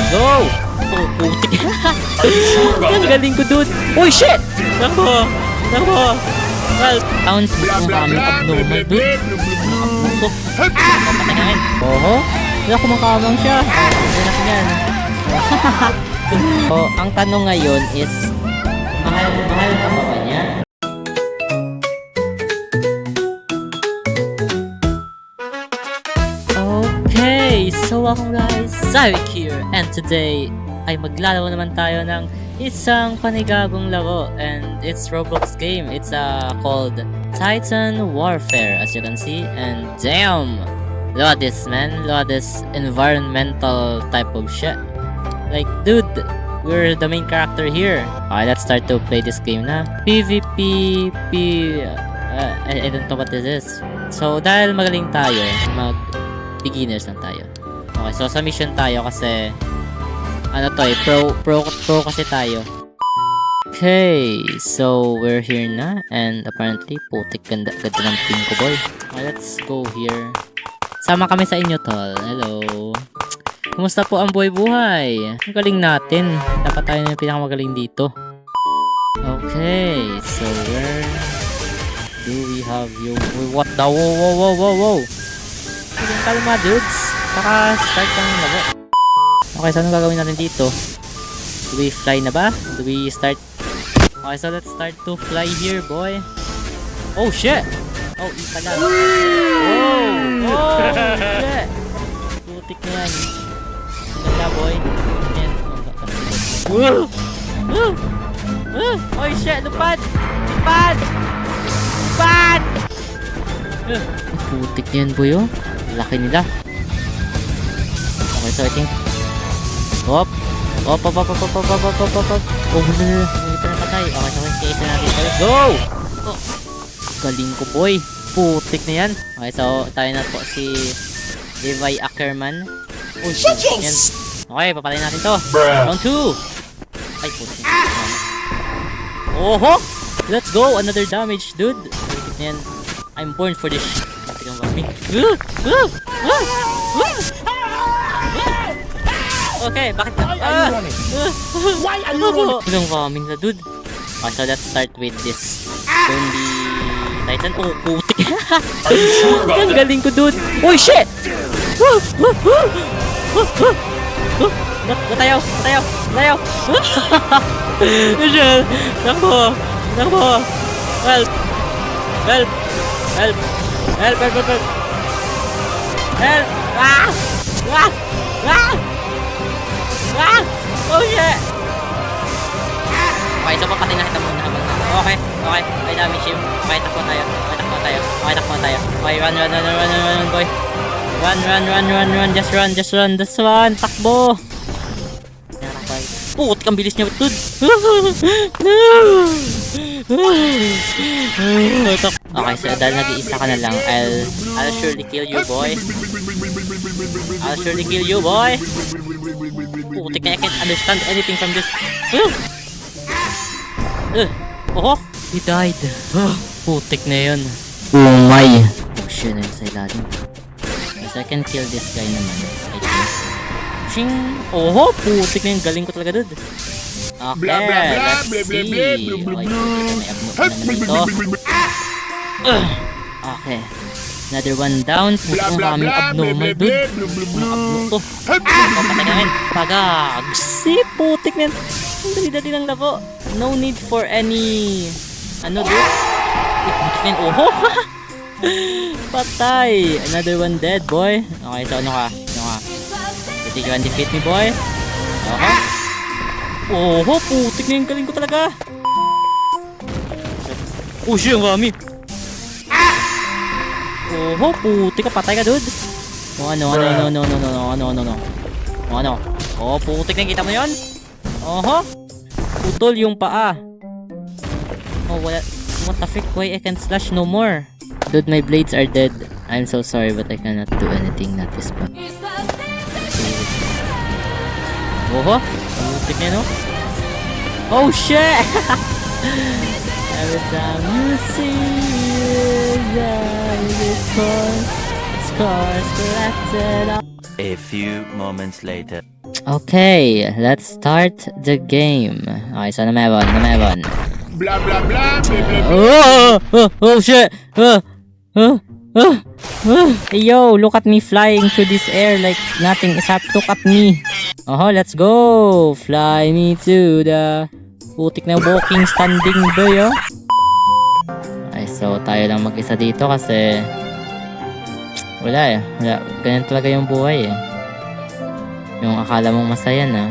Go! Oh, putik. Ang galing ko, dude. Uy, shit! Nako! Well, sounds yung aming abnormal, dude. Abnormal. Papatayin. Oho. Wala kumakamang siya. Hindi natin yan. So, ang tanong ngayon is, mahal ka ba niya? Okay, so ako guys, Zawick here, and today ay maglalaro naman tayo ng isang panigagong laro, and it's Roblox game. It's called Titan Warfare, as you can see, and damn, look at this, man. Look at this environmental type of shit. Like, dude, we're the main character here. Okay, let's start to play this game na. PvP, I don't know what this is. So, dahil magaling tayo, beginners lang tayo. Okay, so sa mission tayo kasi ano to pro kasi tayo. Okay, so we're here na, and apparently putik ganda ng ping ko, boy. Okay, let's go here. Sama kami sa inyo, tol. Hello. Kumusta po ang buhay? Ang galing natin. Dapat tayo na yung pinakamagaling dito. Okay, so where do we have you? What the? Whoa. Kalma, dudes. Start ng laro. Okay, so anong gagawin natin dito? Do we fly na ba? Do we start? Okay, so let's start to fly here, boy. Oh, shit! Oh, pala. Oh, shit! Putik na yan. Ganda, boy. Yan. Oh, shit! Lupad! Putik na yan, boy, oh. Laki nila. Okay, so I think Op. Oh, ito na patay. Okay, so case na natin. Let's go! Oh, galing ko, boy. Putik na yan. Okay, so tayo na po si Levi Ackerman. Oh, shit! Yan. Okay, papatayin natin to. Round 2. Ay, putik. Oho! Let's go! Another damage, dude. Putik na yan. I'm born for this shit. Okay, bakit na? Why are you running? Ilang bombing na, dude. Okay, so let's start with this Only Titan. Oh, putik. Ang galing ko, dude. Oh, shit! Natayaw. Shit! Nakbo! Help! Oh shit! Okay, so papatay na kita muna habang Okay, may damage him. Okay, takbo tayo. Okay, run, boy. Run. Just run. Takbo! Putik, ang bilis niya, dude. Okay, so dahil nag-iisa ka na lang, I'll surely kill you, boy. Putik na, I can't understand anything from this. Oh, he died. Putik na yun. Oh my. Oh shit, na sa ilalim. So I can kill this guy naman. Ching! Oho! Putik na yung galing ko talaga, dude. Okay, let's see. Okay. Another one down. Putik ang kaming abnormal, dude. Ang abnormal to. Papatayin. Pagagsi! Putik na yan. Ang dali-dali ng labo. No need for any... Ano, dude? Putik na yan. Oho! Patay! Another one dead, boy. Okay, so ano ka? You can defeat me, boy. Okay. Oho, putik na yung galing ko talaga. Oh shit, ang rami. Oho, putik ka, patay ka, dude. Oh, ano. Oh, putik na, kita mo yun? Oho. Putol yung paa. Oh, wala. What the frick? Why I can't slash no more? Dude, my blades are dead. I'm so sorry, but I cannot do anything at this point. Oho, putik na, no? Oh shit! Every time you see scars collected up. A few moments later. Okay, let's start the game. Okay, so na meron. Blah, blah, blah. Blah, blah. Oh shit! Hey yo, look at me flying through this air like nothing is happening. Look at me. Oh, let's go! Fly me to the putik na walking standing boy, oh. Ay, so tayo lang mag-isa dito kasi wala. Ganyan talaga yung buhay eh. Yung akala mong masaya na,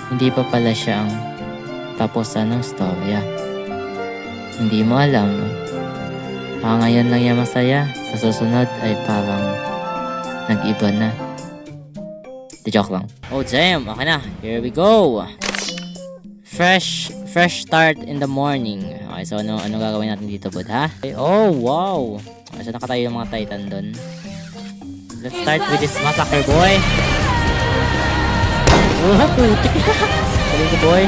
hindi pa pala siya ang tapusan ng storya. Hindi mo alam. Ngayon lang yan masaya. Sa susunod ay parang nag-iba na. The joke lang. Oh damn, okay na. Here we go. Fresh start in the morning. Okay, so ano gagawin natin dito, bud, ha? Okay, oh, wow. Okay, so nakatayo yung mga titan doon. Let's start with this massacre, boy. Oh, putik. Galing ko, boy.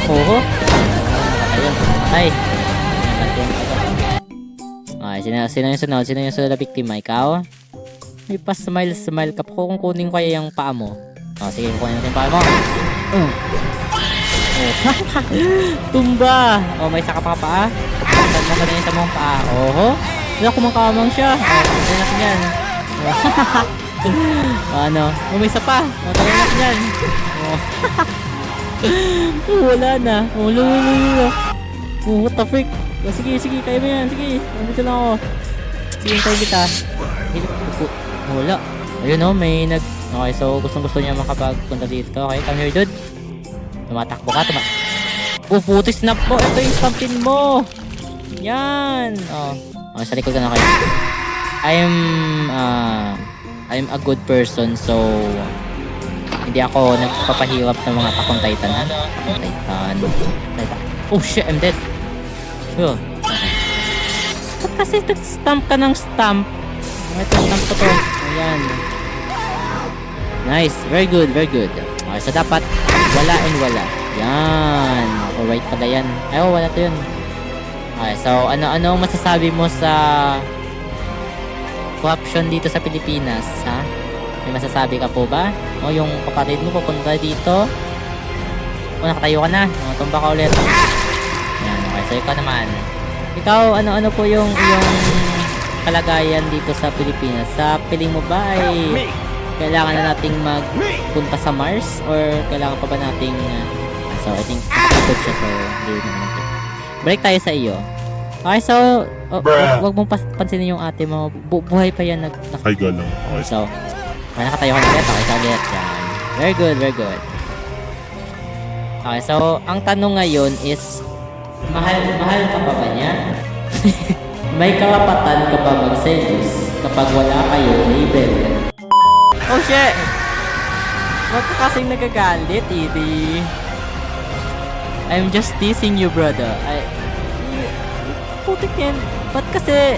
Oh. Ayun, patay. Okay, sino yung sunod? Sino yung sunod na biktima? Ikaw? May pa-smile ka pa. Kung kunin ko kaya yung paa mo. Oh, sige, kunin natin yung paa mo. Oh. Tumba! Oh, may isa ka pa paa. Tanda ka na yung sa mong paa. Oh, wala kumakamang siya. Tagal natin yan. Ano? Oh, may isa pa. Tagal natin yan. Wala na. Lula. What the frick? Sige, kaya mo yan. Sige, nandito lang ako. Sige, tayo kita. Wala. Ayun o, may nag... Okay, so gusto niya makapagpunta dito. Okay, come here, dude. Tumatakbo ka, puti, snap mo. Ito yung stampin mo. Yan. Oh. Okay, sa likod ka na kayo. I'm a good person, so hindi ako nagpapahirap ng mga takong titan. Titan. Oh shit, I'm dead. Oh. Ba't kasi nag-stamp ka ng stamp? Ito, stamp ko to. Ayan. Nice. Very good. Okay, so dapat wala and wala. Yan. Alright pala yan. Ay, wala to yun. Okay, so ano masasabi mo sa corruption dito sa Pilipinas, ha? May masasabi ka po ba? O yung kapatid mo pupunta dito? O nakatayo ka na? O, tumba ka ulit. Yan, okay. So ikaw naman. Ikaw, ano po yung kalagayan dito sa Pilipinas? Sa piling mo ba ay kailangan na nating magpunta sa Mars? Or kailangan pa ba nating so I think good siya, so hindi naman. Balik tayo sa iyo. Okay, so wag mong pansinin yung ate mo. Buhay pa yan. Ay, galang. Okay, so nakatayo ka na ulit. Okay, so ulit. Yan. Very good. Okay, so ang tanong ngayon is mahal ka pa ba niya? May karapatan ka ba mag-seduce kapag wala kayong label? Oh shit! Ba't ka kasing nagagalit, Edie? I'm just teasing you, brother. Putik yan. Ba't kasi...